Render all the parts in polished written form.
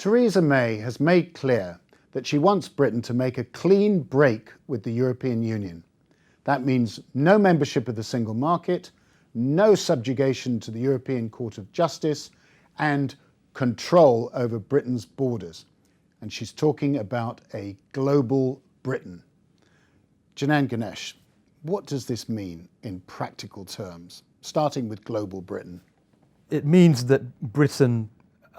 Theresa May has made clear that she wants Britain to make a clean break with the European Union. That means no membership of the single market, no subjugation to the European Court of Justice, and control over Britain's borders. And she's talking about a global Britain. Janan Ganesh, what does this mean in practical terms, starting with global Britain? It means that Britain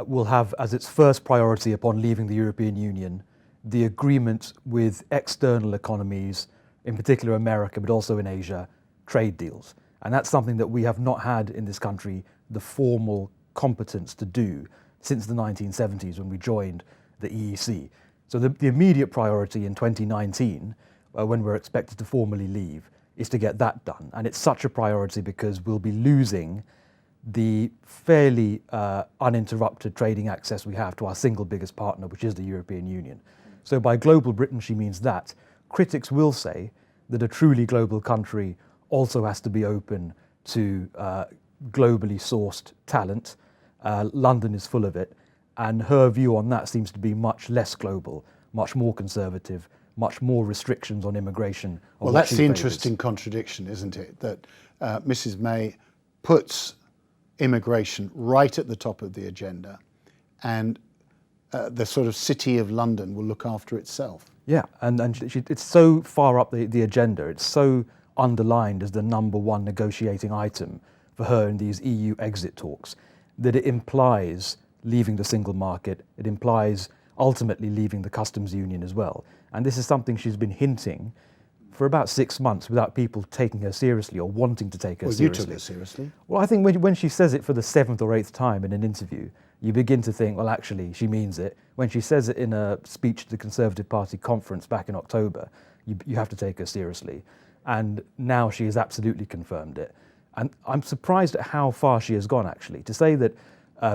will have as its first priority upon leaving the European Union the agreement with external economies, in particular America, but also in Asia, trade deals. And that's something that we have not had in this country the formal competence to do since the 1970s when we joined the EEC. So the immediate priority in 2019, when we're expected to formally leave, is to get that done. And it's such a priority because we'll be losing the fairly uninterrupted trading access we have to our single biggest partner, which is the European Union. So by global Britain, she means that. Critics will say that a truly global country also has to be open to globally sourced talent. London is full of it, and her view on that seems to be much less global, much more conservative, much more restrictions on immigration. Well, that's the interesting contradiction, isn't it? That Mrs. May puts immigration right at the top of the agenda, and the sort of city of London will look after itself. Yeah, and it's so far up the agenda, it's so underlined as the number one negotiating item for her in these EU exit talks, that it implies leaving the single market, it implies ultimately leaving the customs union as well. And this is something she's been hinting for about 6 months without people taking her seriously or wanting to take her seriously. Well, you took her seriously. Well, I think when she says it for the 7th or 8th time in an interview, you begin to think, well, actually, she means it. When she says it in a speech to the Conservative Party conference back in October, you have to take her seriously. And now she has absolutely confirmed it. And I'm surprised at how far she has gone, actually. To say that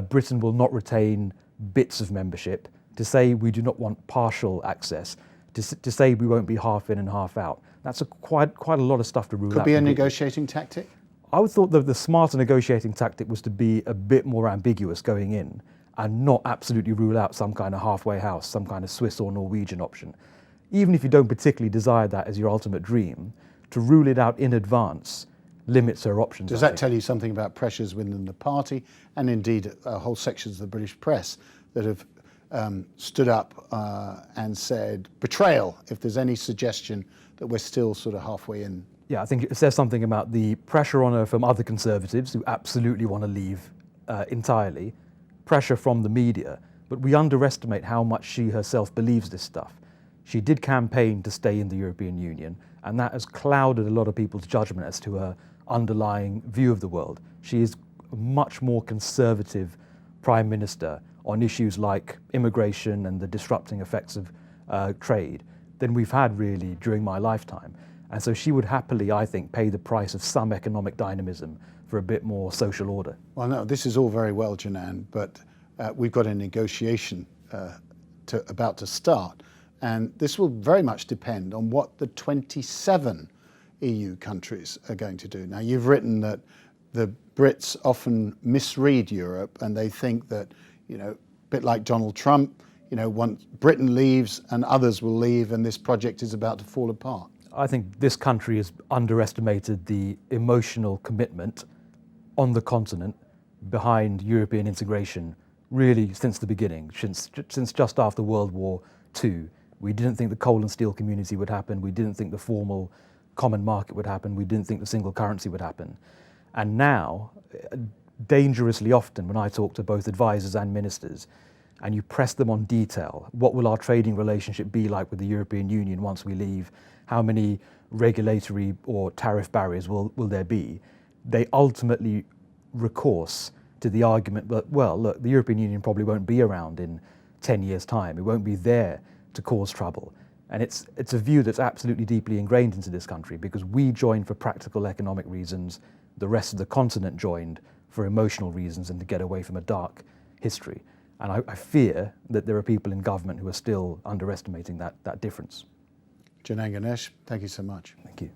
Britain will not retain bits of membership, to say we do not want partial access, to say we won't be half in and half out. That's quite a lot of stuff to rule out. Could be a negotiating tactic? I would thought that the smarter negotiating tactic was to be a bit more ambiguous going in and not absolutely rule out some kind of halfway house, some kind of Swiss or Norwegian option. Even if you don't particularly desire that as your ultimate dream, to rule it out in advance limits her options. Does that tell you something about pressures within the party and indeed whole sections of the British press that have stood up and said betrayal if there's any suggestion that we're still sort of halfway in? Yeah, I think it says something about the pressure on her from other Conservatives who absolutely want to leave entirely, pressure from the media, but we underestimate how much she herself believes this stuff. She did campaign to stay in the European Union, and that has clouded a lot of people's judgment as to her underlying view of the world. She is a much more conservative Prime Minister on issues like immigration and the disrupting effects of trade than we've had really during my lifetime. And so she would happily, I think, pay the price of some economic dynamism for a bit more social order. Well, no, this is all very well, Janan, but we've got a negotiation about to start. And this will very much depend on what the 27 EU countries are going to do. Now, you've written that the Brits often misread Europe and they think that, a bit like Donald Trump, once Britain leaves and others will leave and this project is about to fall apart. I think this country has underestimated the emotional commitment on the continent behind European integration really since the beginning, since just after World War II. We didn't think the coal and steel community would happen. We didn't think the formal common market would happen. We didn't think the single currency would happen. And now, dangerously often, when I talk to both advisors and ministers, and you press them on detail, what will our trading relationship be like with the European Union once we leave? How many regulatory or tariff barriers will there be? They ultimately recourse to the argument that, well, look, the European Union probably won't be around in 10 years' time. It won't be there to cause trouble. And it's a view that's absolutely deeply ingrained into this country because we joined for practical economic reasons, the rest of the continent joined for emotional reasons and to get away from a dark history. And I fear that there are people in government who are still underestimating that difference. Janan Ganesh, thank you so much. Thank you.